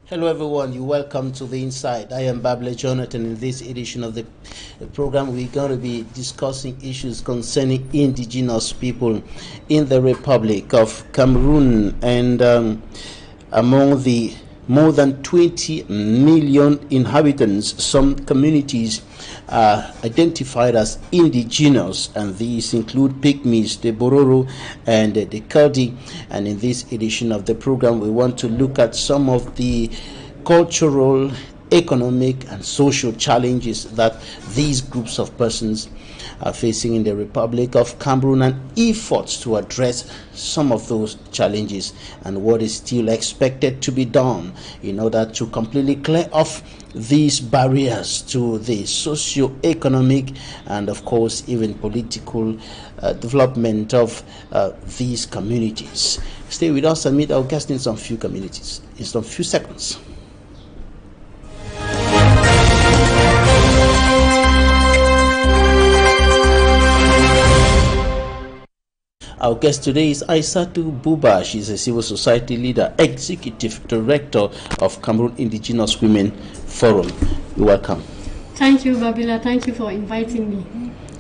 Hello everyone, you're welcome to The Inside. I am Babla Jonathan. In this edition of the program, we're going to be discussing issues concerning indigenous people in the Republic of Cameroon. And among the more than 20 million inhabitants, some communities are identified as indigenous, and these include Pygmies, the Bororo, and the Kurdi. And in this edition of the program, we want to look at some of the cultural, economic, and social challenges that these groups of persons are facing in the Republic of Cameroon, and efforts to address some of those challenges and what is still expected to be done in order to completely clear off these barriers to the socio-economic and, of course, even political development of these communities. Stay with us and meet our guests in some few communities in some few seconds. Our guest today is Aissatu Buba. She's a civil society leader, executive director of Cameroon Indigenous Women Forum. You're welcome. Thank you, Babila. Thank you for inviting me.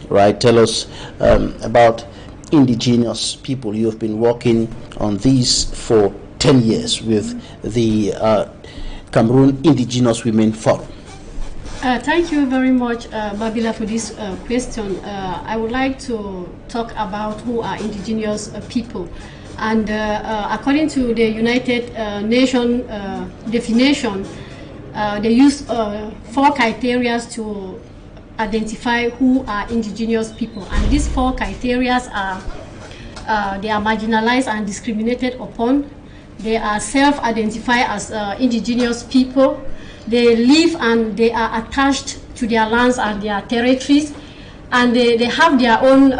Right. Tell us about indigenous people. You have been working on these for 10 years with the Cameroon Indigenous Women Forum. Thank you very much, Babila, for this question. I would like to talk about who are indigenous people. And according to the United Nations definition, they use 4 criteria to identify who are indigenous people. And these 4 criteria are they are marginalized and discriminated upon. They are self-identified as indigenous people. They live and they are attached to their lands and their territories, and they have their own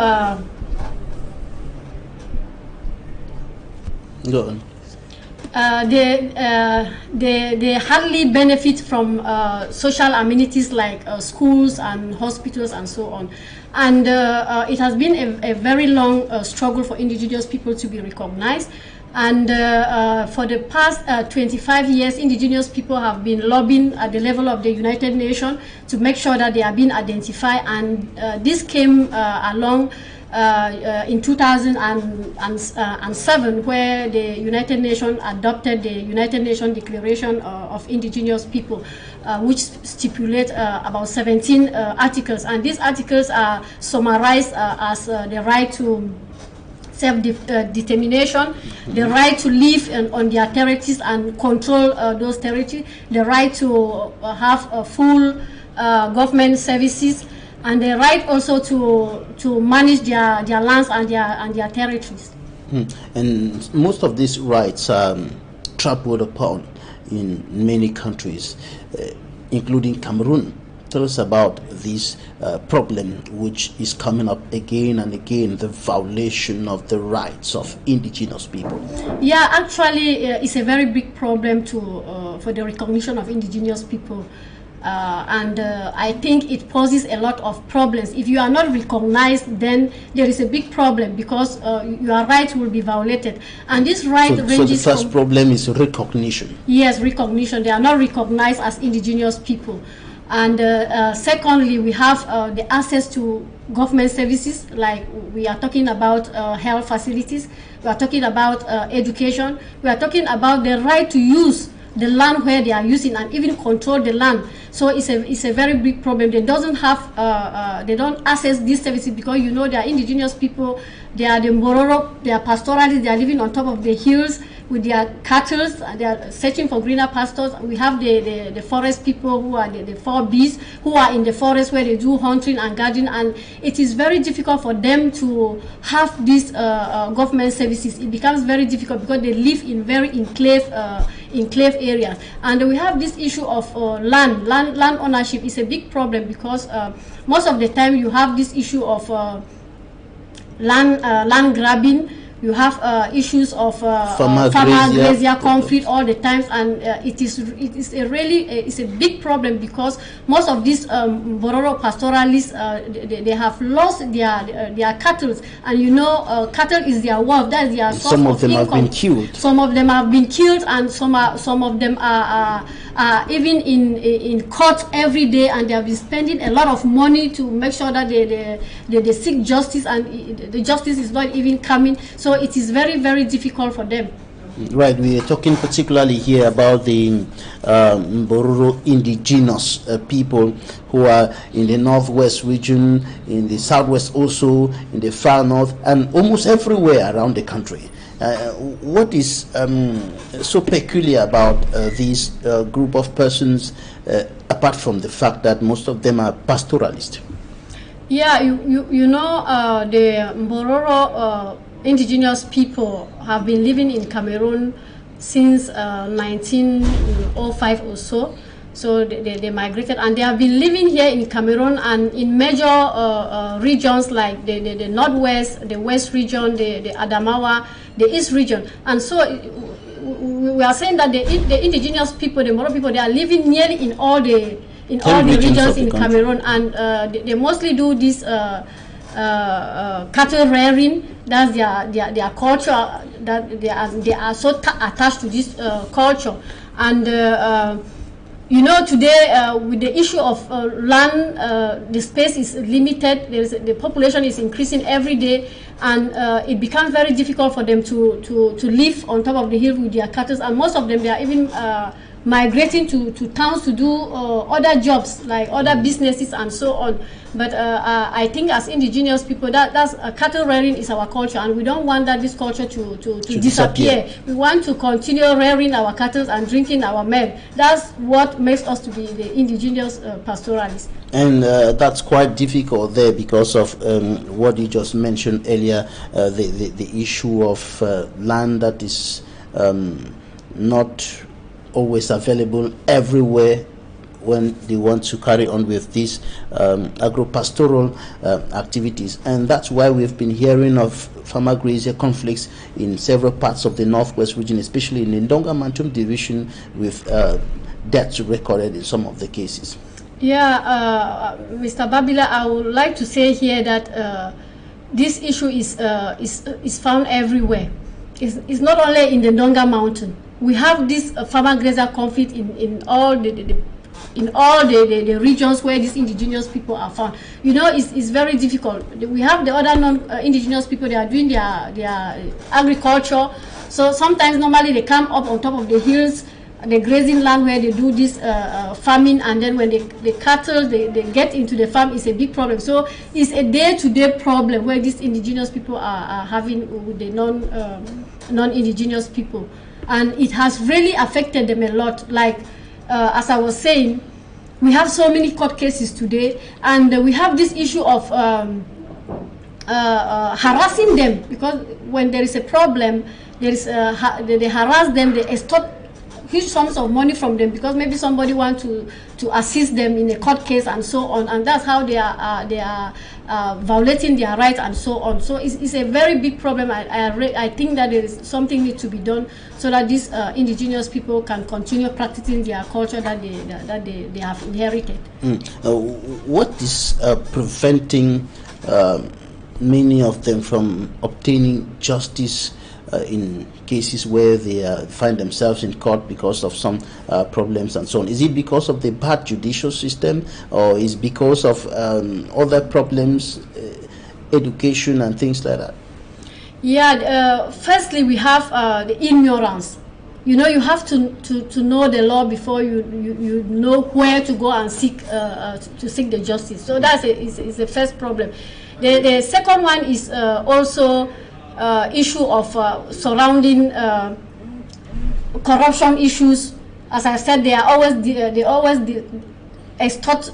Go on. They hardly benefit from social amenities like schools and hospitals and so on. And it has been a very long struggle for indigenous people to be recognized. And for the past 25 years, indigenous people have been lobbying at the level of the United Nations to make sure that they are being identified. And this came along in 2007, where the United Nations adopted the United Nations Declaration of Indigenous People, which stipulate about 17 articles. And these articles are summarized as the right to self-determination, the right to live on their territories and control those territories, the right to have full government services, and the right also to manage their lands and their territories. And most of these rights are trampled upon in many countries, including Cameroon. Tell us about this problem which is coming up again and again, the violation of the rights of indigenous people. Yeah, actually it's a very big problem for the recognition of indigenous people. And I think it poses a lot of problems. If you are not recognized, then there is a big problem, because your rights will be violated. And this right ranges. So the first problem is recognition. Yes, recognition. They are not recognized as indigenous people. And secondly, we have the access to government services, like we are talking about health facilities, we are talking about education, we are talking about the right to use the land where they are using and even control the land. So it's a very big problem. They don't access these services because, you know, they are indigenous people. They are the Bororo, they are pastoralists, they are living on top of the hills with their cattle, they are searching for greener pastures. We have the forest people who are the 4Bs, who are in the forest where they do hunting and gardening, and it is very difficult for them to have these government services. It becomes very difficult because they live in very enclave areas. And we have this issue of land ownership is a big problem, because most of the time you have this issue of land grabbing, You have issues of farmer grazier conflict all the times, and it is a big problem, because most of these Bororo pastoralists they have lost their cattle, and you know, cattle is their wealth, that's their source of income. Some of them have been killed. Some of them have been killed, and some of them are even in court every day, and they have been spending a lot of money to make sure that they seek justice, and the justice is not even coming. So it is very, very difficult for them. Right, we are talking particularly here about the Bororo indigenous people who are in the northwest region, in the southwest also, in the far north, and almost everywhere around the country. What is so peculiar about this group of persons, apart from the fact that most of them are pastoralists? Yeah, you know, the Bororo indigenous people have been living in Cameroon since 1905 or so. So they migrated, and they have been living here in Cameroon and in major regions like the northwest, the west region, the Adamawa, the east region. And so we are saying that the indigenous people, the Moro people, they are living nearly in all the regions in Cameroon, and they mostly do this cattle rearing. That's their culture. That they are so attached to this culture. And you know, today with the issue of land, the space is limited. The population is increasing every day, and it becomes very difficult for them to live on top of the hill with their cattle. And most of them, they are even migrating to towns to do other jobs, like other businesses and so on. But I think as indigenous people, that's cattle rearing is our culture, and we don't want that this culture to disappear. We want to continue rearing our cattle and drinking our milk. That's what makes us to be the indigenous pastoralists. And that's quite difficult there because of what you just mentioned earlier, the issue of land that is not always available everywhere when they want to carry on with these agro-pastoral activities. And that's why we've been hearing of farmer grazier conflicts in several parts of the northwest region, especially in the Ndonga Mantum division, with deaths recorded in some of the cases. Yeah, Mr. Babila, I would like to say here that this issue is found everywhere. It's not only in the Ndonga Mountain. We have this farmer grazier conflict in all the regions where these indigenous people are found. You know, it's very difficult. We have the other non-indigenous people. They are doing their agriculture. So sometimes normally they come up on top of the hills, the grazing land where they do this farming, and then when the cattle they get into the farm, it's a big problem. So it's a day-to-day problem where these indigenous people are having with the non-indigenous people. And it has really affected them a lot. Like, as I was saying, we have so many court cases today, and we have this issue of harassing them, because when there is a problem, there is they harass them, they extort huge sums of money from them, because maybe somebody wants to assist them in a court case and so on, and that's how they are violating their rights and so on. So it's a very big problem. I think that there is something needs to be done so that these indigenous people can continue practicing their culture that they have inherited. What is preventing many of them from obtaining justice in cases where they find themselves in court because of some problems and so on? Is it because of the bad judicial system, or is it because of other problems, education and things like that? Yeah, firstly we have the ignorance. You know, you have to know the law before you know where to go and seek the justice. So that's is the first problem. The second one is also issue of surrounding corruption issues. As I said, they always extort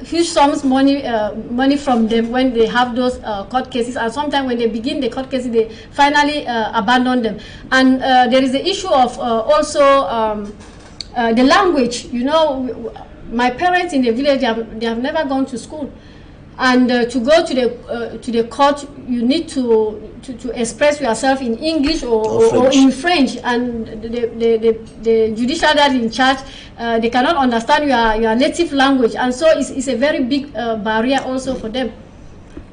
huge sums money from them when they have those court cases, and sometimes when they begin the court cases, they finally abandon them. And there is the issue of also the language. You know, my parents in the village, they have never gone to school. And to go to the court, you need to express yourself in English or in French, and the judiciary in charge, they cannot understand your native language, and so it's a very big barrier also for them.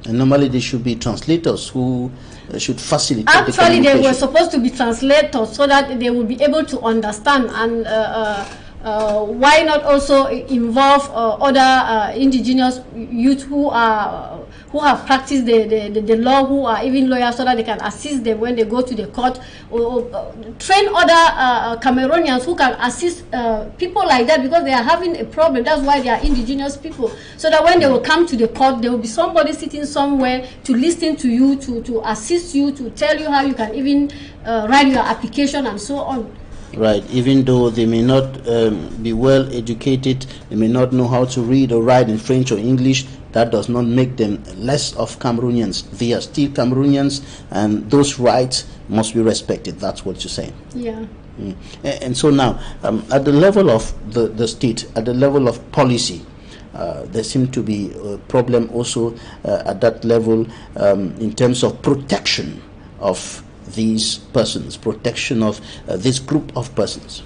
And normally there should be translators who should facilitate Actually, they were supposed to be translators so that they will be able to understand, and why not also involve other indigenous youth who have practiced the law, who are even lawyers, so that they can assist them when they go to the court, or train other Cameroonians who can assist people like that, because they are having a problem. That's why they are indigenous people, so that when they will come to the court, there will be somebody sitting somewhere to listen to you, to assist you, to tell you how you can even write your application and so on. Right, even though they may not be well educated, they may not know how to read or write in French or English, that does not make them less of Cameroonians. They are still Cameroonians, and those rights must be respected. That's what you're saying. Yeah. And so now, at the level of the state, at the level of policy, there seems to be a problem also at that level in terms of protection of these persons, protection of this group of persons.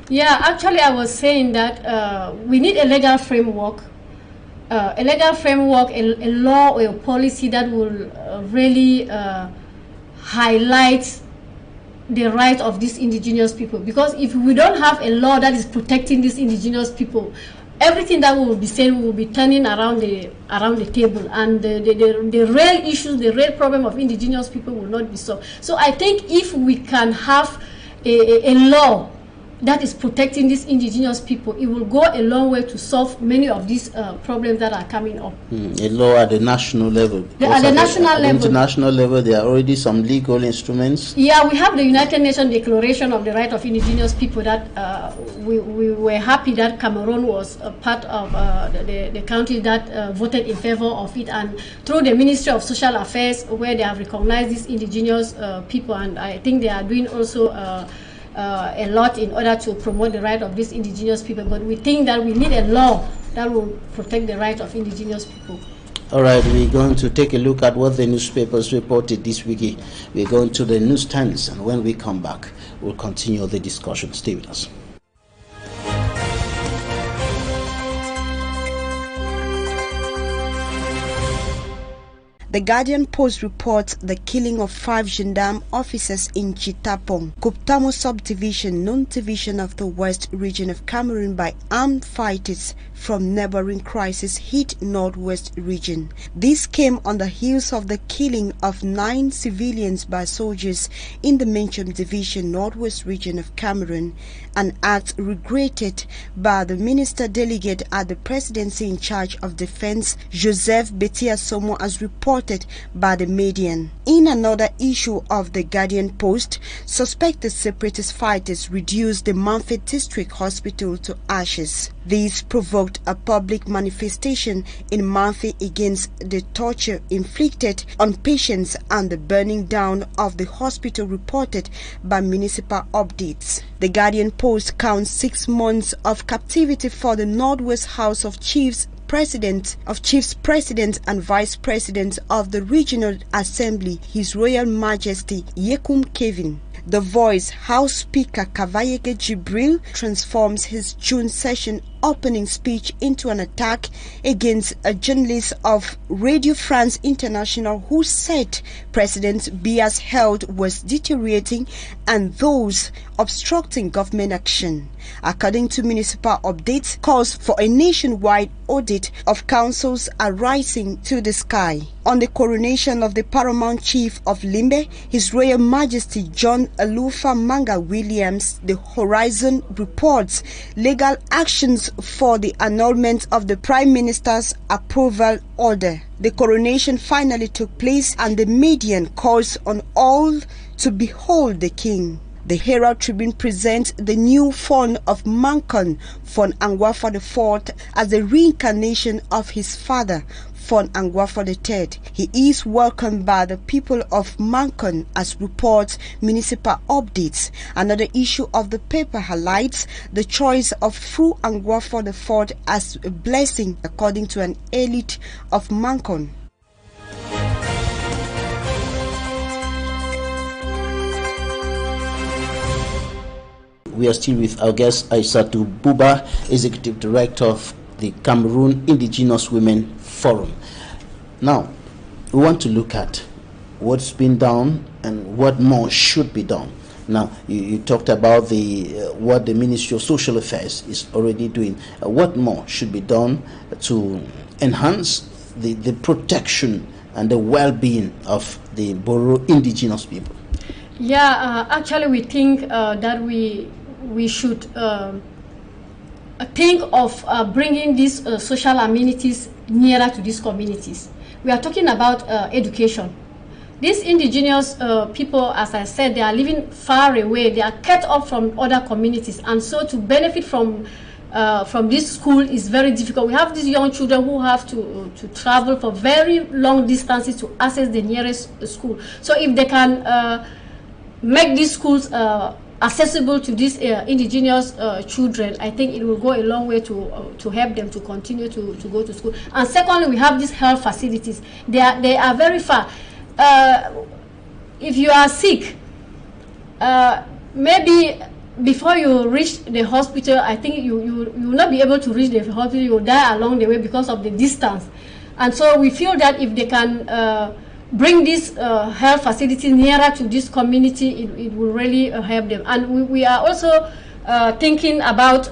Yeah, actually I was saying that we need a legal framework, a law or a policy that will really highlight the right of these indigenous people. Because if we don't have a law that is protecting these indigenous people, everything that we will be saying, we will be turning around the table, and the real issues, the real problem of indigenous people will not be solved. So I think if we can have a law that is protecting these indigenous people, it will go a long way to solve many of these problems that are coming up. A law at the national level. At the national level. At the international level, there are already some legal instruments. Yeah, we have the United Nations Declaration of the Right of Indigenous People that we were happy that Cameroon was a part of the country that voted in favor of it, and through the Ministry of Social Affairs, where they have recognized these indigenous people, and I think they are doing also a lot in order to promote the right of these indigenous people. But we think that we need a law that will protect the right of indigenous people. All right, we're going to take a look at what the newspapers reported this week. We're going to the newsstands, and when we come back, we'll continue the discussion. Stay with us. The Guardian Post reports the killing of 5 gendarme officers in Chitapong, Kuptamo subdivision, non-division of the West region of Cameroon, by armed fighters from neighboring Crises hit Northwest region. This came on the heels of the killing of 9 civilians by soldiers in the mentioned division, Northwest region of Cameroon, an act regretted by the minister delegate at the presidency in charge of defense, Joseph Betia Somo, as reported by the Median. In another issue of the Guardian Post, suspected separatist fighters reduced the Manfred District Hospital to ashes. This provoked a public manifestation in Manfred against the torture inflicted on patients and the burning down of the hospital reported by municipal updates. The Guardian Post counts 6 months of captivity for the Northwest House of Chiefs President and Vice President of the Regional Assembly, His Royal Majesty Yekum Kevin. The Voice House Speaker Kavayeke Jibril transforms his June session opening speech into an attack against a journalist of Radio France International who said President Biya's health was deteriorating and those obstructing government action. According to municipal updates, calls for a nationwide audit of councils are rising to the sky. On the coronation of the paramount chief of Limbe, His Royal Majesty John Alufa Manga Williams, the Horizon reports legal actions for the annulment of the Prime Minister's approval order. The coronation finally took place and the Median calls on all to behold the king. The Herald Tribune presents the new font of Mancon, Fon Angwafa IV, as the reincarnation of his father, for Angwafo III. He is welcomed by the people of Mankon as reports municipal updates. Another issue of the paper highlights the choice of Fru Angwafo IV as a blessing, according to an elite of Mankon. We are still with our guest Aissatou Buba, Executive Director of the Cameroon Indigenous Women Forum. Now, we want to look at what's been done and what more should be done. Now, you talked about what the Ministry of Social Affairs is already doing. What more should be done to enhance the protection and the well-being of the Boro indigenous people? Yeah, actually we think that we should think of bringing these social amenities nearer to these communities. We are talking about education. These indigenous people, as I said, they are living far away. They are cut off from other communities, and so to benefit from this school is very difficult. We have these young children who have to travel for very long distances to access the nearest school. So if they can make these schools accessible to these indigenous children, I think it will go a long way to help them to continue to go to school. And secondly, we have these health facilities. They are very far. If you are sick, maybe before you reach the hospital, I think you will not be able to reach the hospital. You will die along the way because of the distance. And so we feel that if they can bring this health facility nearer to this community, it will really help them. And we are also thinking about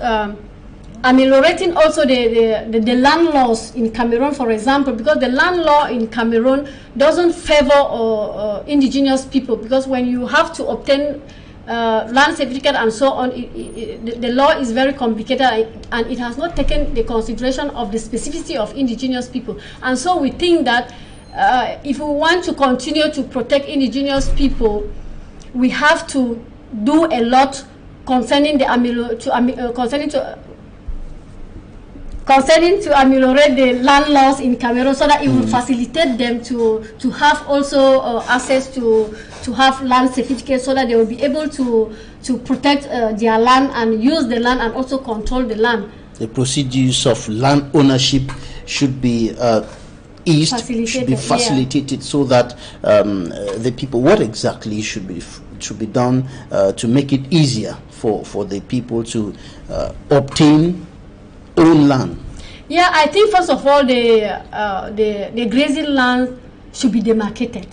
ameliorating also the land laws in Cameroon, for example, because the land law in Cameroon doesn't favor indigenous people, because when you have to obtain land certificate and so on, the law is very complicated, and it has not taken the consideration of the specificity of indigenous people. And so we think that if we want to continue to protect indigenous people, we have to do a lot concerning to ameliorate the land laws in Cameroon, so that it will facilitate them to have also access to have land certificates, so that they will be able to protect their land and use the land and also control the land. The procedures of land ownership should be facilitated, so that the people, what exactly should be done to make it easier for the people to obtain own land? Yeah, I think first of all the grazing land should be demarcated,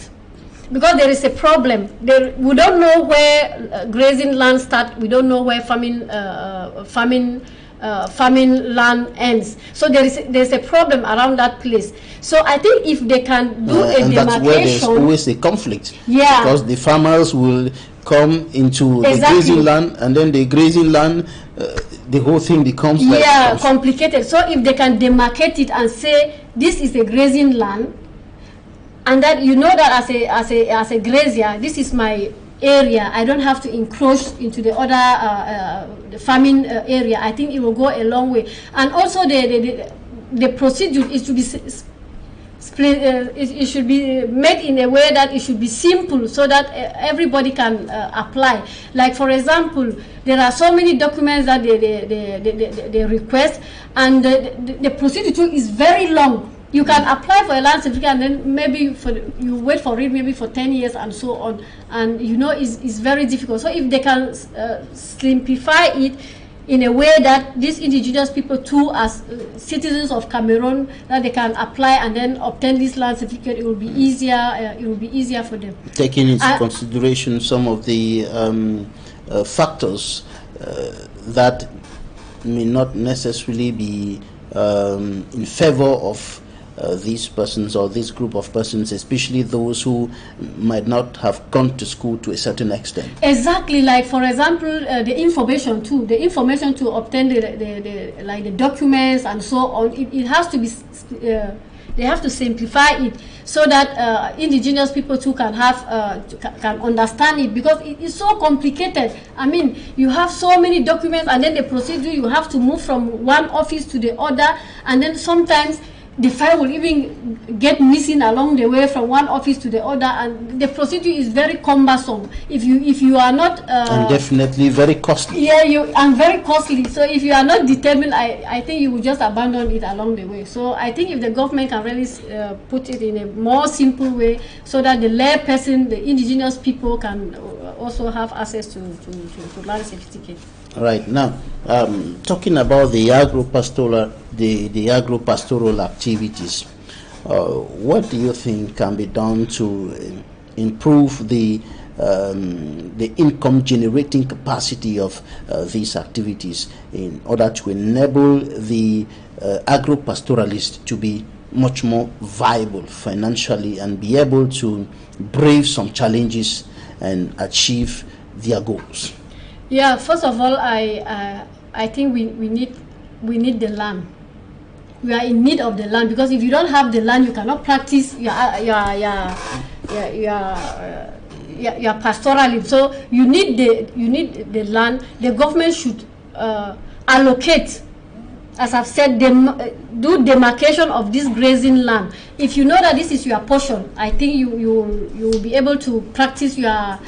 because there is a problem. We don't know where grazing land starts. We don't know where farming land ends. So there's a problem around that place. So I think if they can do a and demarcation, that's where there's always a conflict. Yeah, because the farmers will come into the grazing land, and then the grazing land, the whole thing becomes complicated. So if they can demarcate it and say this is a grazing land, and that you know that as a grazier, this is my area, I don't have to encroach into the other the farming area, I think it will go a long way. And also the procedure is to be it should be made in a way that it should be simple, so that everybody can apply. Like for example, there are so many documents that they request, and the procedure is very long. You can apply for a land certificate, and then maybe you wait for it maybe for 10 years and so on, and you know it's very difficult. So if they can simplify it in a way that these indigenous people too, as citizens of Cameroon, that they can apply and then obtain this land certificate, it will be easier. It will be easier for them. Taking into consideration some of the factors that may not necessarily be in favor of these persons or this group of persons, especially those who might not have gone to school to a certain extent. Exactly, like for example, the information to obtain the documents and so on. It has to be they have to simplify it, so that indigenous people too can have can understand it, because it is so complicated. I mean, you have so many documents, and then the procedure, you have to move from one office to the other, and then sometimes the file will even get missing along the way from one office to the other, and the procedure is very cumbersome. If you are not and definitely very costly. Yeah, and very costly. So if you are not determined, I think you will just abandon it along the way. So I think if the government can really put it in a more simple way, so that the lay person, the indigenous people, can also have access to land certificate. Right now, talking about the agro-pastoral, the agro-pastoral activities, what do you think can be done to improve the income-generating capacity of these activities in order to enable the agro-pastoralists to be much more viable financially and be able to brave some challenges and achieve their goals? Yeah, first of all, I think we need the land. We are in need of the land, because if you don't have the land, you cannot practice your pastoralism. So you need the land. The government should allocate, as I've said, do demarcation of this grazing land. If you know that this is your portion, I think you will be able to practice your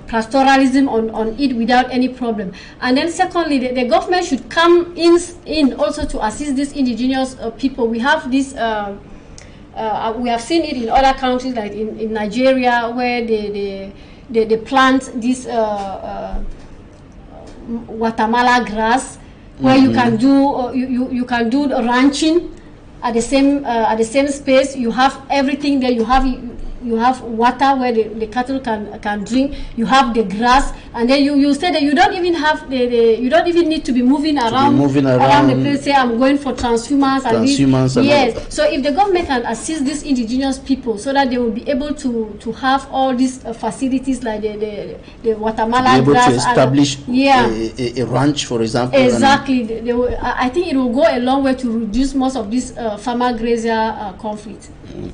pastoralism on it without any problem. And then secondly, the government should come in also to assist these indigenous people. We have this we have seen it in other countries, like in Nigeria, where they plant this Guatemala grass, where you can do you can do ranching at the same space. You have everything there. You have water where the cattle can drink. You have the grass, and then you say that you don't even have you don't even need to be moving around the place. Say I'm going for transshumans. Yes. So if the government can assist these indigenous people, so that they will be able to have all these facilities like the Guatemala grass, to establish a ranch, for example. Exactly. I think it will go a long way to reduce most of this farmer-grazier conflict.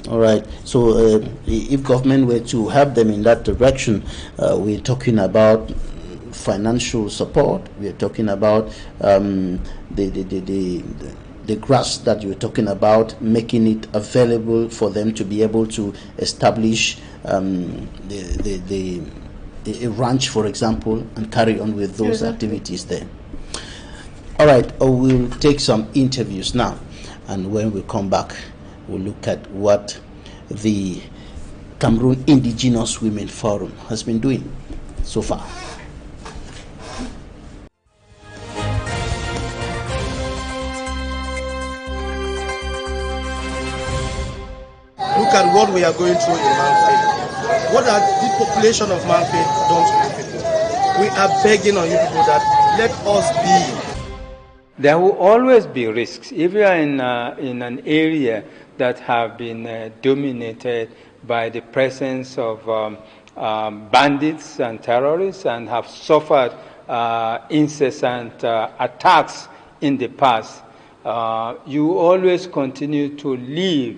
All right. So if government were to help them in that direction, we're talking about financial support. We're talking about the grass that you're talking about, making it available for them to be able to establish a ranch, for example, and carry on with those activities there. All right. We'll take some interviews now, and when we come back, we'll look at what the Cameroon Indigenous Women Forum has been doing so far. Look at what we are going through in Manfe. What are the population of Manfe done to you people? We are begging on you people that let us be. There will always be risks. If you are in an area that have been dominated by the presence of bandits and terrorists and have suffered incessant attacks in the past, you always continue to live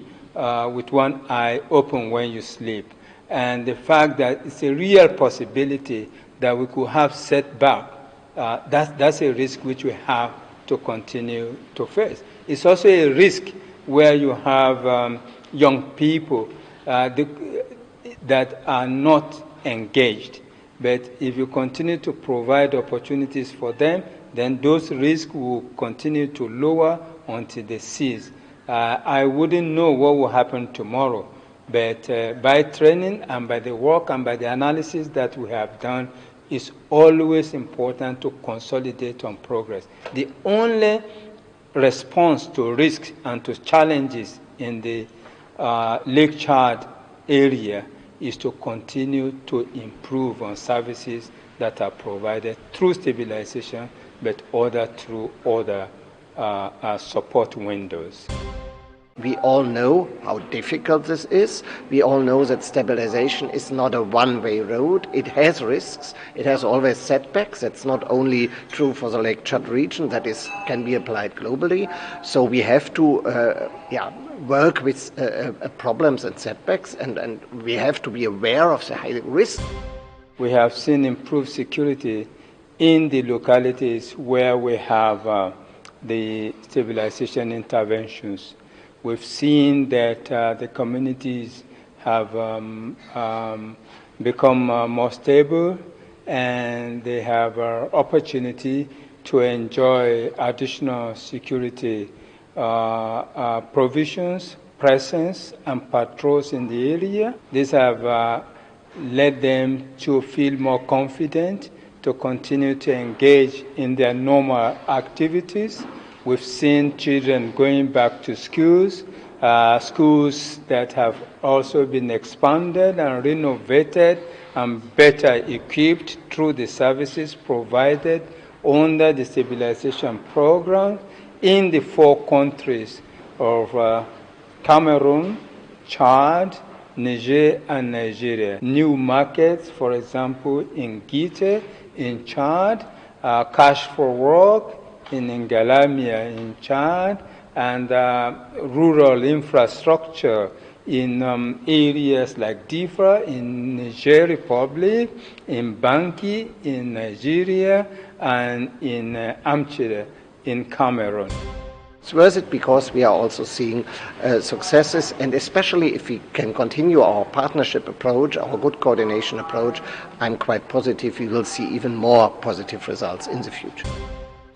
with one eye open when you sleep. And the fact that it's a real possibility that we could have setback, that's a risk which we have to continue to face. It's also a risk where you have young people that are not engaged. But if you continue to provide opportunities for them, then those risks will continue to lower until they cease. I wouldn't know what will happen tomorrow, but by training and by the work and by the analysis that we have done, it's always important to consolidate on progress. The only response to risks and to challenges in the Lake Chad area is to continue to improve on services that are provided through stabilization, but through other support windows. We all know how difficult this is. We all know that stabilization is not a one-way road. It has risks. It has always setbacks. That's not only true for the Lake Chad region. That can be applied globally. So we have to work with problems and setbacks, and we have to be aware of the high risk. We have seen improved security in the localities where we have the stabilization interventions. we've seen that the communities have become more stable, and they have opportunity to enjoy additional security provisions, presence, and patrols in the area. These have led them to feel more confident to continue to engage in their normal activities. We've seen children going back to schools, schools that have also been expanded and renovated and better equipped through the services provided under the stabilization program in the 4 countries of Cameroon, Chad, Niger, and Nigeria. New markets, for example, in Gite, in Chad, Cash for Work in Ngalamia in Chad, and rural infrastructure in areas like Difa in Niger Republic, in Banki in Nigeria, and in Amchire in Cameroon. It's worth it because we are also seeing successes, and especially if we can continue our partnership approach, our good coordination approach, I'm quite positive we will see even more positive results in the future.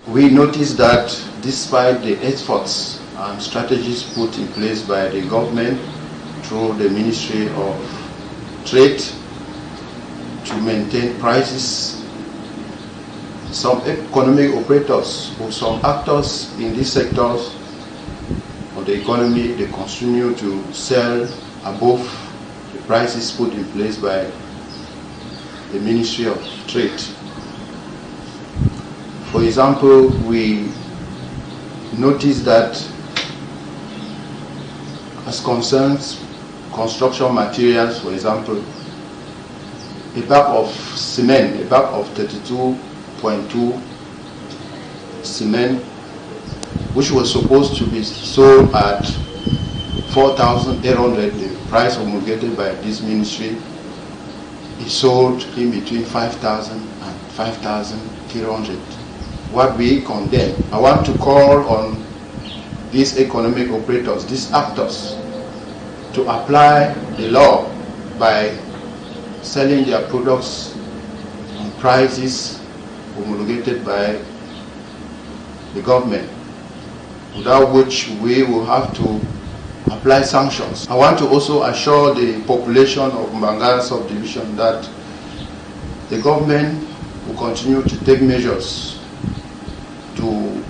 We noticed that despite the efforts and strategies put in place by the government through the Ministry of Trade to maintain prices, some economic operators or some actors in these sectors of the economy, they continue to sell above the prices put in place by the Ministry of Trade. For example, we noticed that as concerns construction materials, for example, a bag of cement, a bag of 32.2 cement, which was supposed to be sold at 4,800, the price promulgated by this ministry, is sold in between 5,000 and 5,300. What we condemn. I want to call on these economic operators, these actors, to apply the law by selling their products on prices promulgated by the government, without which we will have to apply sanctions. I want to also assure the population of Mbanga subdivision that the government will continue to take measures to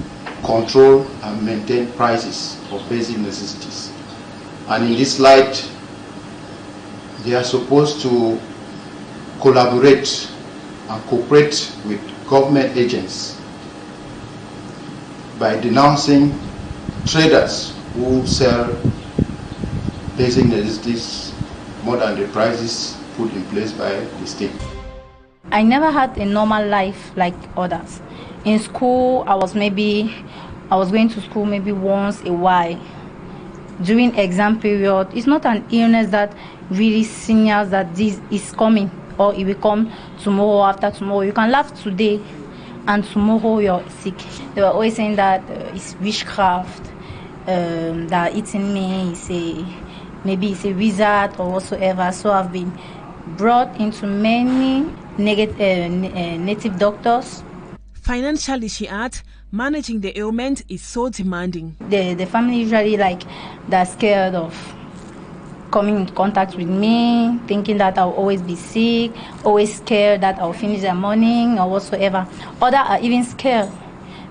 control and maintain prices of basic necessities. And in this light, they are supposed to collaborate and cooperate with government agents by denouncing traders who sell basic necessities more than the prices put in place by the state. I never had a normal life like others. In school, I was going to school maybe once a while. During exam period, it's not an illness that really signals that this is coming or it will come tomorrow, after tomorrow. You can laugh today and tomorrow you're sick. They were always saying that it's witchcraft, that eating me maybe it's a wizard or whatsoever. So I've been brought into many native doctors. Financially, she adds, managing the ailment is so demanding. The family usually they're scared of coming in contact with me, thinking that I'll always be sick, always scared that I'll finish their morning or whatsoever. Others are even scared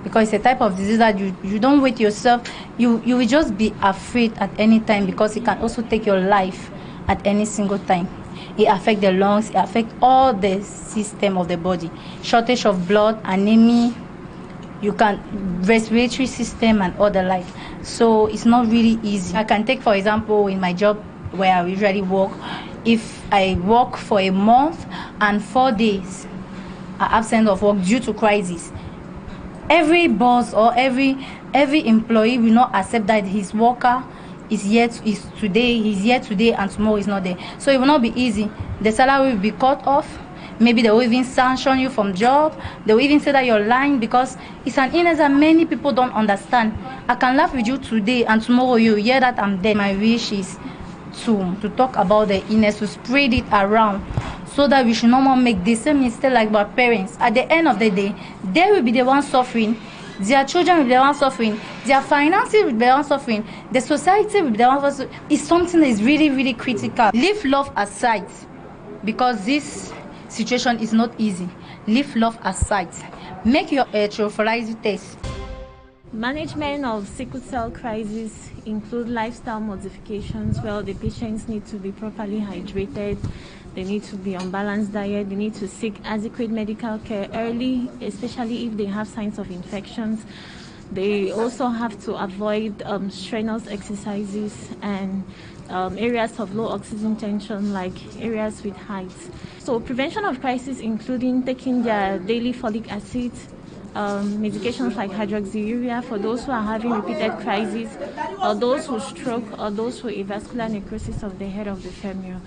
because it's a type of disease that you don't wait yourself. You will just be afraid at any time because it can also take your life at any single time. It affects the lungs, it affects all the system of the body. Shortage of blood, anemia, respiratory system and all the like. So it's not really easy. I can take, for example, in my job where I usually work, if I work for a month and 4 days are absent of work due to crisis, every boss or every employee will not accept that his worker he's here today and tomorrow is not there. So it will not be easy. The salary will be cut off, Maybe they will even sanction you from job. They will even say that you're lying, because it's an illness that many people don't understand. I can laugh with you today, and tomorrow you hear that I'm dead. My wish is to talk about the illness, to spread it around, so that we should not more make the same mistake like our parents. At the end of the day, they will be the ones suffering. Their children will be the ones suffering. Their finances will be the ones suffering. The society will be the ones suffering. It's something that is really, really critical. Leave love aside, because this situation is not easy. Leave love aside. Make your electrophoresis test. Management of sickle cell crisis include lifestyle modifications where the patients need to be properly hydrated, they need to be on balanced diet, they need to seek adequate medical care early, especially if they have signs of infections. They also have to avoid strenuous exercises and areas of low oxygen tension, like areas with heights. So prevention of crisis, including taking their daily folic acid, medications like hydroxyurea for those who are having repeated crises, or those who stroke, or those who avascular necrosis of the head of the femur.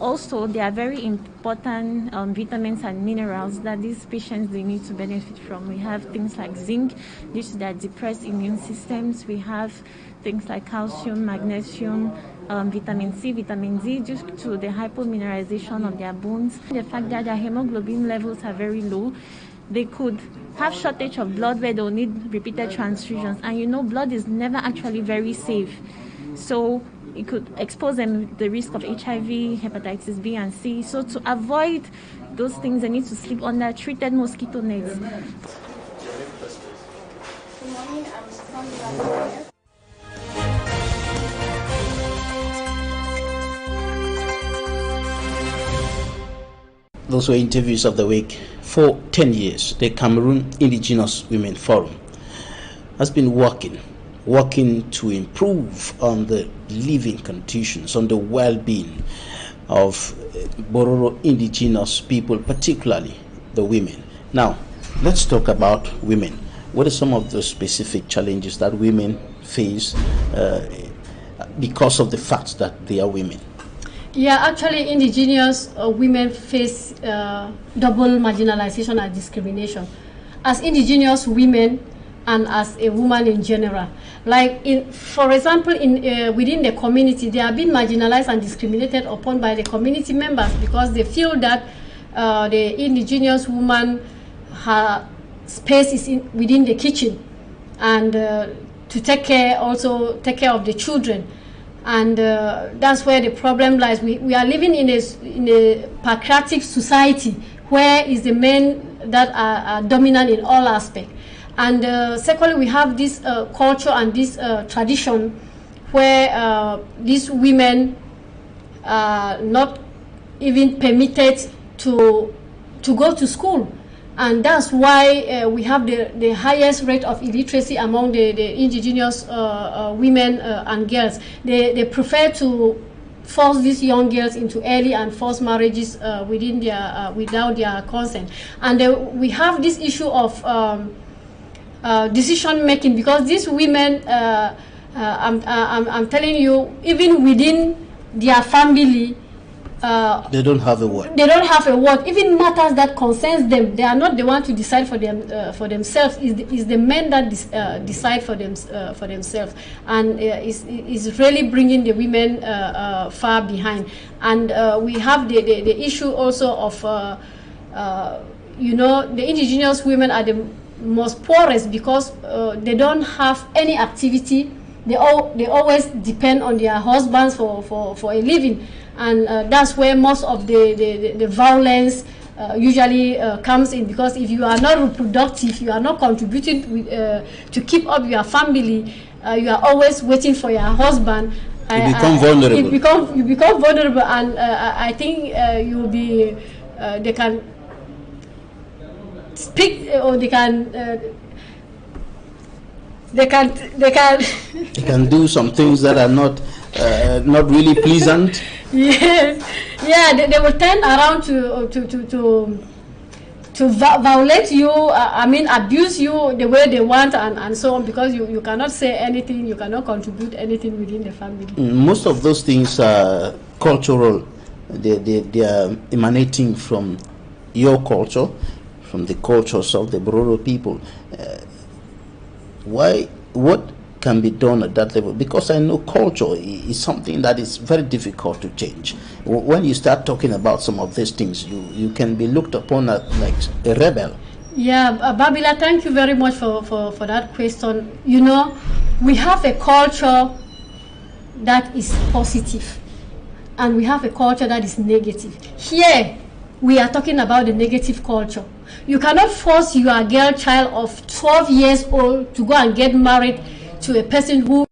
Also, there are very important vitamins and minerals that these patients they need to benefit from. We have things like zinc, due to their depressed immune systems. We have things like calcium, magnesium, vitamin C, vitamin D, due to the hypomineralization of their bones. The fact that their hemoglobin levels are very low, they could have shortage of blood where they'll need repeated transfusions. And you know, blood is never actually very safe. So it could expose them to the risk of HIV, hepatitis B and C. So to avoid those things, they need to sleep under treated mosquito nets. Those were interviews of the week. For 10 years, the Cameroon Indigenous Women Forum has been working to improve on the living conditions, on the well-being of Bororo indigenous people, particularly the women. Now, let's talk about women. What are some of the specific challenges that women face because of the fact that they are women? Yeah, actually, indigenous women face double marginalization and discrimination. As indigenous women and as a woman in general, like for example, within the community, they are being marginalized and discriminated upon by the community members because they feel that the indigenous woman, her space is within the kitchen, and to take care of the children. And that's where the problem lies. We are living in a patriarchal society where it's the men that are dominant in all aspects. And secondly, we have this culture and this tradition where these women are not even permitted to go to school. And that's why we have the highest rate of illiteracy among the indigenous women and girls. They prefer to force these young girls into early and forced marriages without their consent. And we have this issue of decision making, because these women, I'm telling you, even within their family, they don't have a word. They don't have a word. Even matters that concerns them, they are not the one to decide for themselves. Is the men that decide for themselves, and is really bringing the women far behind. And we have the issue also of the indigenous women are the most poorest because they don't have any activity. They always depend on their husbands for a living. And that's where most of the violence usually comes in, because if you are not reproductive, you are not contributing to keep up your family, you are always waiting for your husband. You become vulnerable. You become vulnerable, and I think you will be. They can speak, or they can. They can do some things that are not really pleasant. Yes, yeah, they will turn around to violate you. Abuse you the way they want, and so on, because you cannot say anything, you cannot contribute anything within the family. Most of those things are cultural. They are emanating from your culture, from the cultures of the Bororo people. What can be done at that level? Because I know culture is something that is very difficult to change. When you start talking about some of these things, you can be looked upon as like a rebel. Yeah, Babila, thank you very much for that question. You know, we have a culture that is positive, and we have a culture that is negative. Here, we are talking about the negative culture. You cannot force your girl child of 12 years old to go and get married to a person who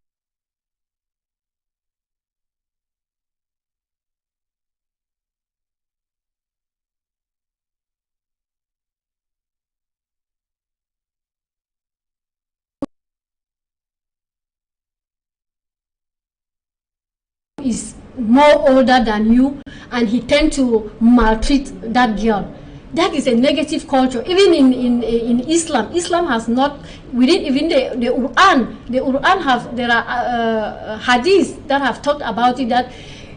is more older than you, and he tend to maltreat that girl. That is a negative culture. Even in Islam has not, within even the Quran have, there are hadiths that have talked about it, that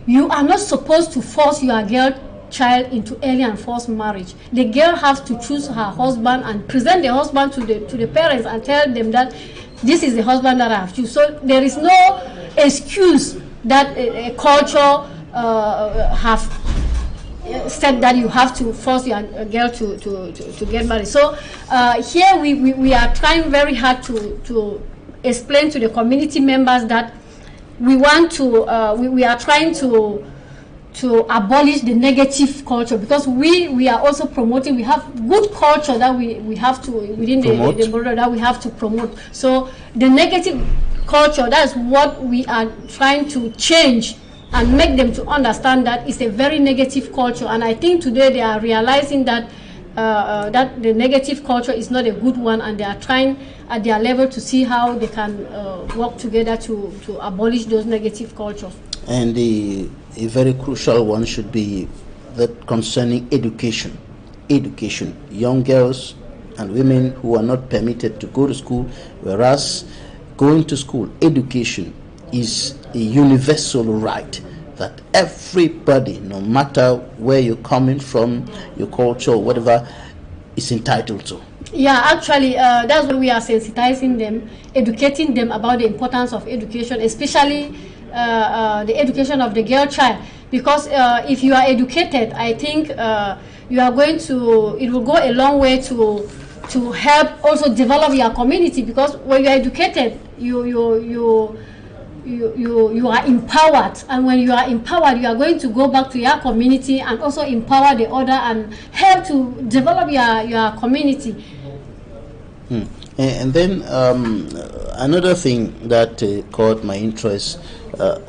you are not supposed to force your girl child into early and forced marriage. The girl has to choose her husband and present the husband to the parents and tell them that this is the husband that I have chosen. So there is no excuse that a culture have said that you have to force your girl to get married. So here we are trying very hard to explain to the community members that we want to we are trying to abolish the negative culture, because we are also promoting, we have good culture that we have to within the border that we have to promote. So the negative culture, that's what we are trying to change and make them to understand that it's a very negative culture. And I think today they are realizing that that the negative culture is not a good one, and they are trying at their level to see how they can work together to abolish those negative cultures. And a very crucial one should be that concerning education. Education. Young girls and women who are not permitted to go to school, whereas going to school, education is a universal right that everybody, no matter where you're coming from, your culture, whatever, is entitled to. Yeah, actually, that's what we are sensitizing them, educating them about the importance of education, especially the education of the girl child. Because if you are educated, I think you are going to, it will go a long way to help also develop your community. Because when you are educated, you are empowered, and when you are empowered, you are going to go back to your community and also empower the other and help to develop your community. And then another thing that caught my interest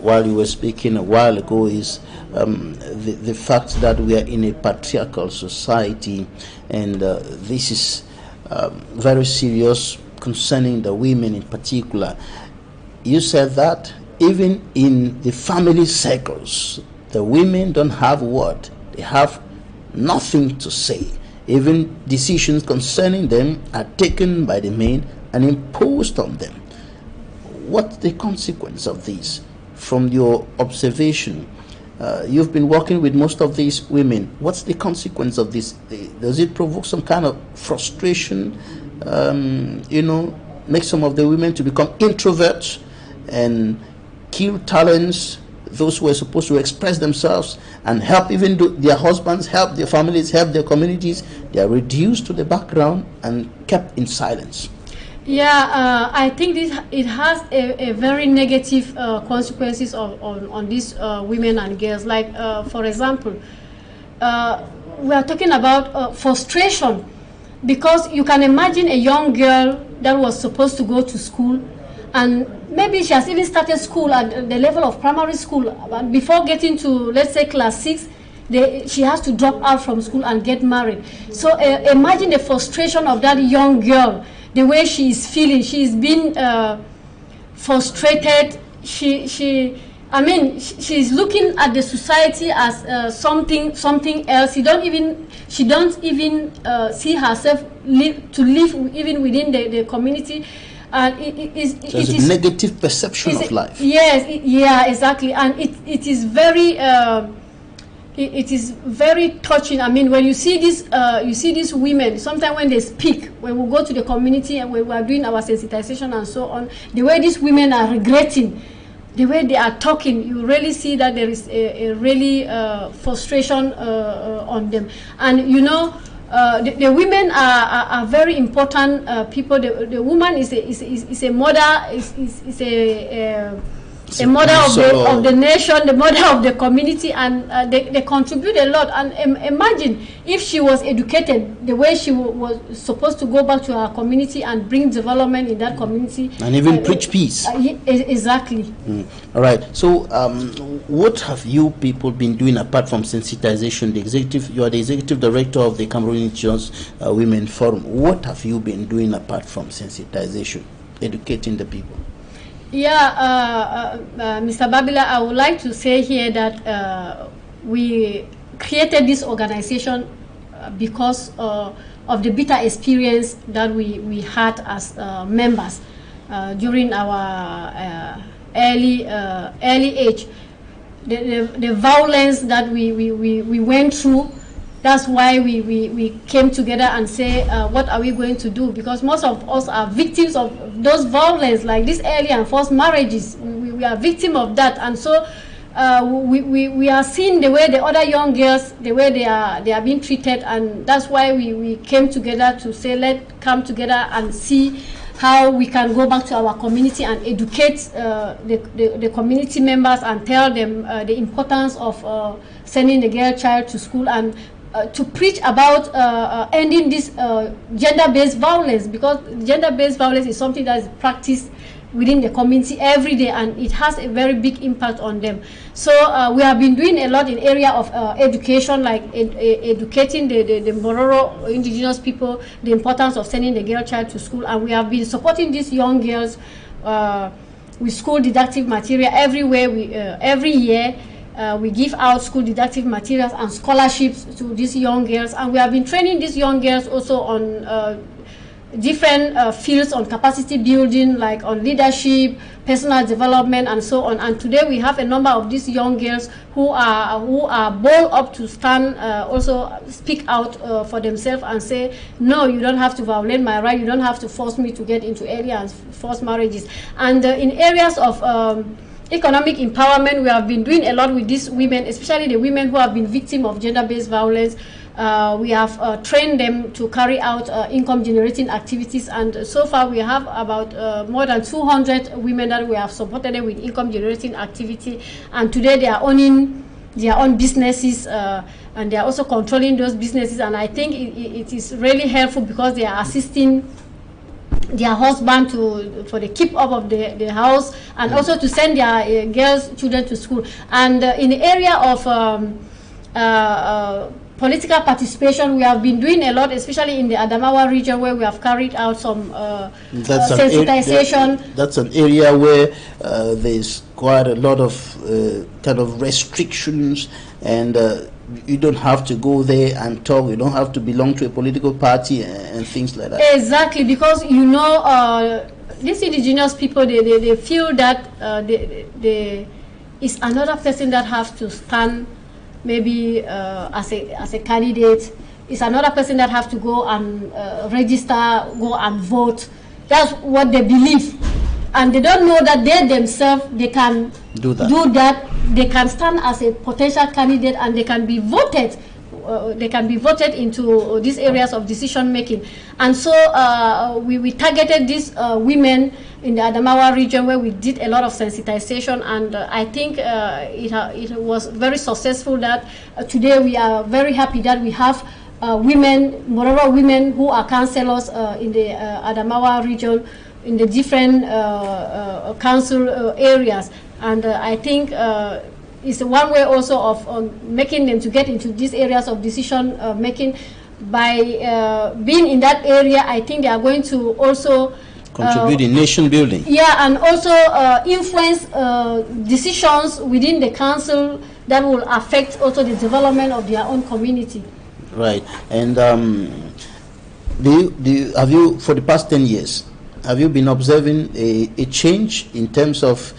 while you were speaking a while ago is the fact that we are in a patriarchal society, and this is very serious concerning the women in particular. You said that even in the family circles, the women don't have what? They have nothing to say. Even decisions concerning them are taken by the men and imposed on them. What's the consequence of this? From your observation, you've been working with most of these women. What's the consequence of this? Does it provoke some kind of frustration? Make some of the women to become introverts and kill talents, those who are supposed to express themselves and help even their husbands, help their families, help their communities? They are reduced to the background and kept in silence. Yeah, I think it has a very negative consequences on these women and girls. Like, for example, we are talking about frustration, because you can imagine a young girl that was supposed to go to school, and maybe she has even started school at the level of primary school. But before getting to, let's say, class 6, she has to drop out from school and get married. So imagine the frustration of that young girl, the way she is feeling. She's been frustrated. She's looking at the society as something else. She don't even see herself to live even within the community. It is a negative perception of life. Yes, yeah, exactly, and it is very it is very touching. I mean, when you see these women, sometimes when they speak, when we go to the community and when we are doing our sensitization and so on, the way these women are regretting, the way they are talking, you really see that there is a really frustration on them. And the women are very important people. The woman is a mother, is a mother of the nation, the mother of the community, and they contribute a lot. And imagine if she was educated the way she was supposed to go back to her community and bring development in that community. And even preach peace. Exactly. All right. So what have you people been doing apart from sensitization? You are the executive director of the Cameroon Indigenous Women Forum. What have you been doing apart from sensitization, educating the people? Yeah, Mr. Babila, I would like to say here that we created this organization because of the bitter experience that we had as members during our early age. The violence that we went through. That's why we came together and say, what are we going to do? Because most of us are victims of those violence, like these early and forced marriages. We are victims of that. And so we are seeing the way the other young girls, the way they are being treated. And that's why we came together to say, let's come together and see how we can go back to our community and educate the community members and tell them the importance of sending the girl child to school, and to preach about ending this gender-based violence, because gender-based violence is something that is practiced within the community every day, and it has a very big impact on them. So we have been doing a lot in area of education, like educating the Mororo indigenous people the importance of sending the girl child to school, and we have been supporting these young girls with school didactic material everywhere. Every year we give out school didactic materials and scholarships to these young girls, and we have been training these young girls also on different fields on capacity building, like on leadership, personal development, and so on. And today we have a number of these young girls who are bold up to stand, also speak out for themselves and say, no, you don't have to violate my right, you don't have to force me to get into early and forced marriages. And in areas of economic empowerment, we have been doing a lot with these women, especially the women who have been victims of gender-based violence. We have trained them to carry out income-generating activities, and so far we have about more than 200 women that we have supported with income-generating activity. And today they are owning their own businesses, and they are also controlling those businesses. And I think it is really helpful because they are assisting their husband for the keep up of the house, and also to send their children to school. And in the area of political participation, we have been doing a lot, especially in the Adamawa region, where we have carried out some sensitization. That's an area where there's quite a lot of kind of restrictions, and you don't have to go there and talk. You don't have to belong to a political party and things like that. Exactly, because these indigenous people, they feel that it's another person that has to stand maybe as a candidate. It's another person that has to go and register, go and vote. That's what they believe. And they don't know that they themselves, they can do that. They can stand as a potential candidate, and they can be voted. They can be voted into these areas of decision making. And so we targeted these women in the Adamawa region, where we did a lot of sensitization, and I think it was very successful. That today we are very happy that we have Mororo women who are councillors in the Adamawa region, in the different council areas. And I think it's one way also of making them to get into these areas of decision making. By being in that area, I think they are going to also contribute in nation building. Yeah, and also influence decisions within the council that will affect also the development of their own community. Right. And have you, for the past 10 years, have you been observing a change in terms of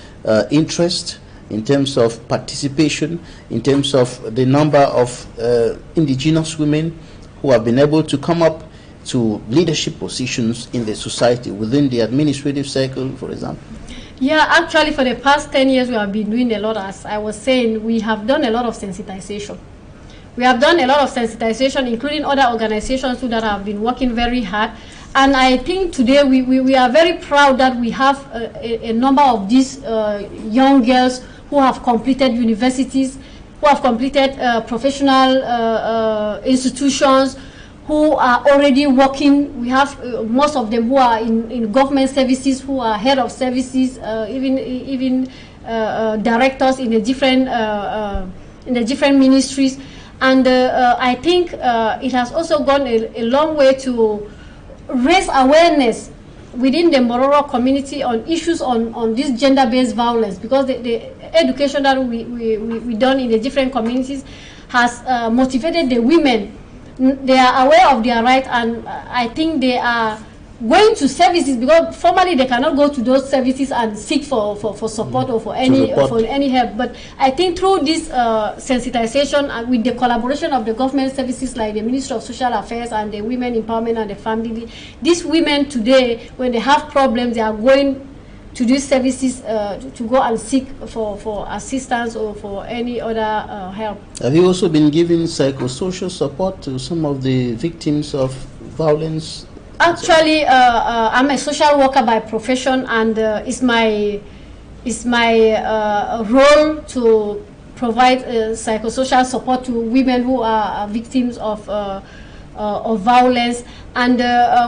interest in terms of participation, in terms of the number of indigenous women who have been able to come up to leadership positions in the society, within the administrative circle, for example? Yeah, actually for the past 10 years we have been doing a lot. As I was saying, we have done a lot of sensitization. We have done a lot of sensitization, including other organizations too that have been working very hard. And I think today we are very proud that we have a number of these young girls who have completed universities, who have completed professional institutions, who are already working. We have most of them who are in government services, who are head of services, even directors in the different ministries. And I think it has also gone a long way to raise awareness within the Mororo community on issues on this gender-based violence, because the education that we done in the different communities has motivated the women. They are aware of their rights, and I think they are going to services, because formally they cannot go to those services and seek for support or for any help. But I think through this sensitization and with the collaboration of the government services like the Ministry of Social Affairs and the Women Empowerment and the Family, these women today, when they have problems, they are going to these services to go and seek for assistance or for any other help. Have you also been giving psychosocial support to some of the victims of violence? Actually, I'm a social worker by profession, and it's my role to provide psychosocial support to women who are victims of violence. And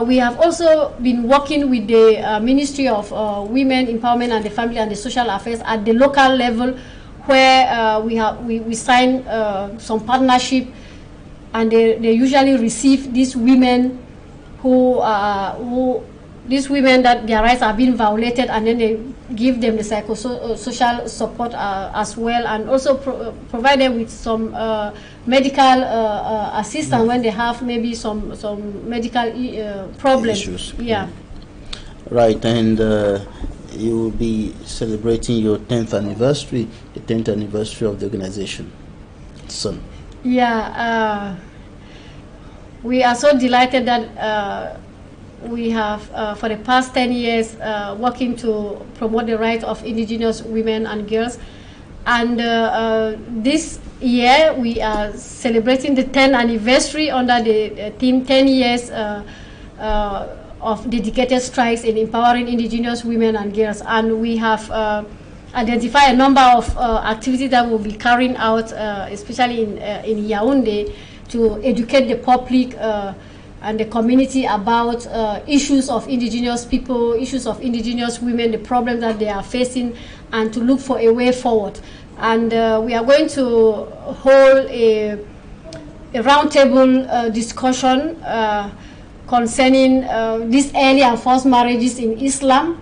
we have also been working with the Ministry of Women Empowerment and the Family and the Social Affairs at the local level, where we sign some partnership, and they usually receive these women these women that their rights are being violated, and then they give them the psychosocial support as well, and also provide them with some medical assistance when they have maybe some medical problems. Issues. Yeah. Right, and you will be celebrating your 10th anniversary, the 10th anniversary of the organization soon. Yeah. We are so delighted that we have, for the past 10 years, working to promote the rights of indigenous women and girls. And this year, we are celebrating the 10th anniversary under the theme 10 years of dedicated strikes in empowering indigenous women and girls. And we have identified a number of activities that we'll be carrying out, especially in Yaoundé, to educate the public and the community about issues of indigenous people, issues of indigenous women, the problems that they are facing, and to look for a way forward. And we are going to hold a roundtable discussion concerning these early and forced marriages in Islam.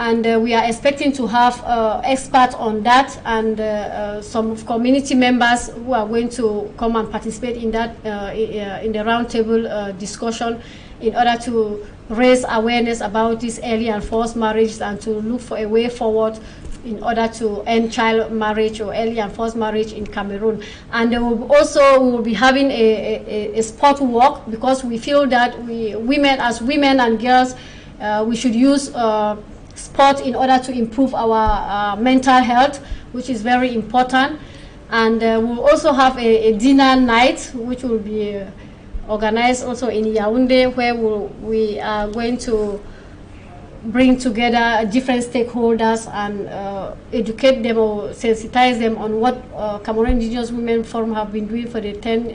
And we are expecting to have experts on that, and some community members who are going to come and participate in that in the roundtable discussion, in order to raise awareness about these early and forced marriages and to look for a way forward in order to end child marriage or early and forced marriage in Cameroon. And we will be having a sport walk, because we feel that as women and girls, we should use sport in order to improve our mental health, which is very important. And we'll also have a dinner night, which will be organized also in Yaoundé, where we are going to bring together different stakeholders and educate them or sensitize them on what Cameroon Indigenous Women Forum have been doing for the 10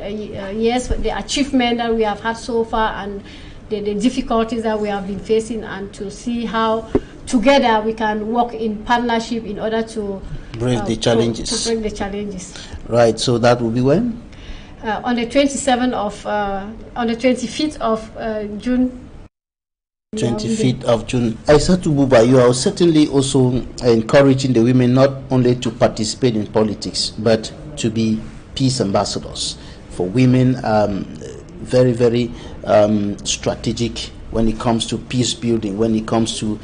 years, the achievement that we have had so far, and the difficulties that we have been facing, and to see how together we can work in partnership in order to brave the challenges. To break the challenges. Right. So that will be when? On the 25th of June. 25th of June. Aissatou Buba, you are certainly also encouraging the women not only to participate in politics, but to be peace ambassadors. For women, very, very strategic when it comes to peace building, when it comes to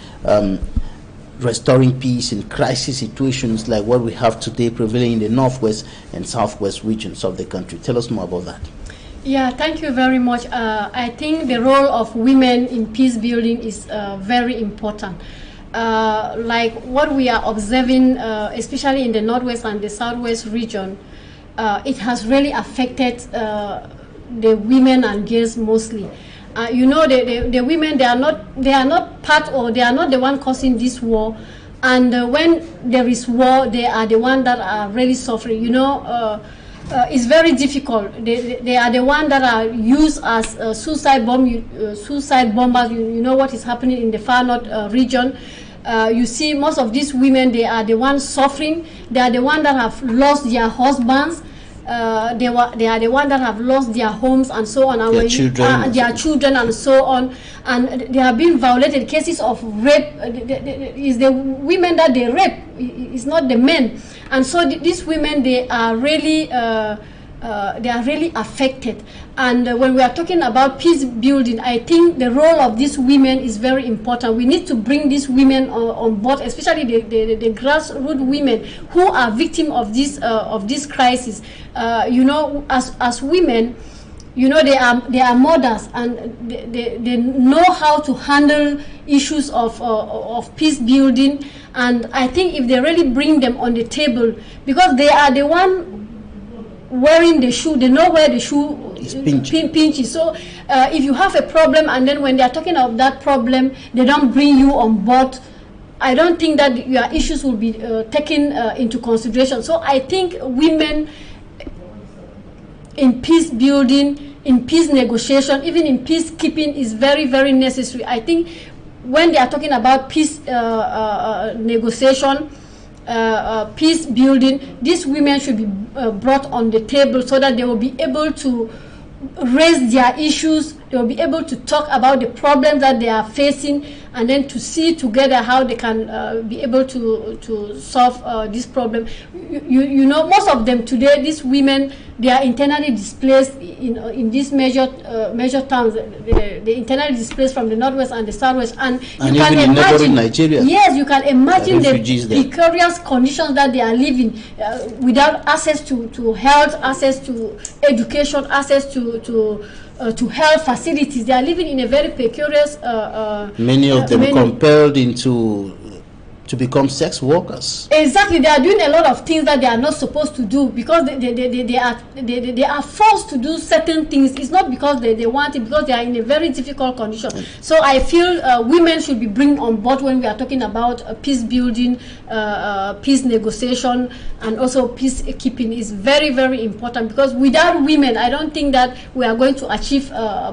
restoring peace in crisis situations like what we have today prevailing in the northwest and southwest regions of the country. Tell us more about that. Yeah, thank you very much. I think the role of women in peace building is very important. Like what we are observing, especially in the northwest and the southwest region, it has really affected the women and girls mostly. You know, the women, they are not part, or they are not the one causing this war. And when there is war, they are the one that are really suffering. You know, it's very difficult. They are the one that are used as suicide bombers. You know what is happening in the far north region. You see, most of these women, they are the ones suffering. They are the ones that have lost their husbands. They are the ones that have lost their homes and so on, and their children and so on, and they have been violated. Cases of rape is the women that they rape. It's not the men, and so these women, they are really affected. And when we are talking about peace building, I think the role of these women is very important. We need to bring these women on board, especially the grassroots women who are victims of this crisis. You know, as women, you know, they are mothers, and they know how to handle issues of peace building. And I think if they really bring them on the table, because they are the one wearing the shoe, they know where the shoe pinches. So if you have a problem, and then when they are talking about that problem, they don't bring you on board, I don't think that your issues will be taken into consideration. So I think women in peace building, in peace negotiation, even in peacekeeping is very, very necessary. I think when they are talking about peace negotiation, peace building, these women should be brought on the table so that they will be able to raise their issues. They will be able to talk about the problems that they are facing, and then to see together how they can be able to solve this problem. You know, most of them today, these women, they are internally displaced in these major towns. They internally displaced from the northwest and the southwest, and you can imagine Nigeria. Yes, you can imagine the precarious conditions that they are living without access to health, access to education, access to health facilities. They are living in a very precarious. Many of them compelled to become sex workers. Exactly, they are doing a lot of things that they are not supposed to do, because they are forced to do certain things. It's not because they want it, because they are in a very difficult condition. So I feel women should be brought on board when we are talking about peace building, peace negotiation, and also peacekeeping is very, very important, because without women, I don't think that we are going to achieve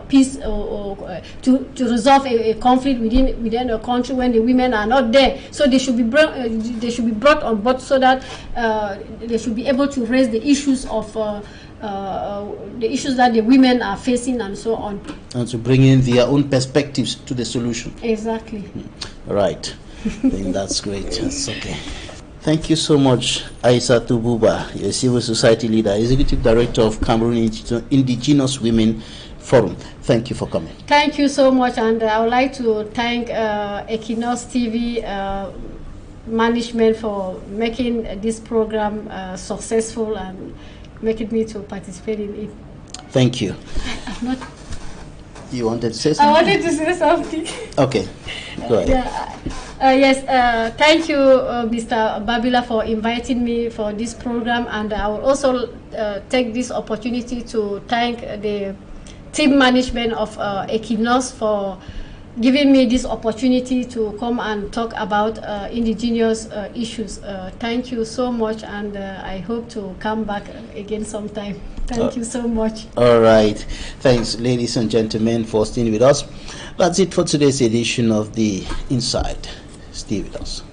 peace or to resolve a conflict within a country when the women are not there. So they should be brought on board, so that they should be able to raise the issues of the issues that the women are facing and so on, and to bring in their own perspectives to the solution. Exactly. Right. I think that's great. That's okay. Thank you so much, Aissatou Buba, a civil society leader, executive director of Cameroon Indigenous Women Forum. Thank you for coming. Thank you so much, and I would like to thank Equinoxe TV management for making this program successful and making me to participate in it. Thank you. You wanted to say something? I wanted to say something. Okay, go ahead. Yes, thank you, Mr. Babila, for inviting me for this program, and I will also take this opportunity to thank the team management of Equinoxe for giving me this opportunity to come and talk about indigenous issues. Thank you so much, and I hope to come back again sometime. Thank you so much. All right. Thanks, ladies and gentlemen, for staying with us. That's it for today's edition of The Inside. Stay with us.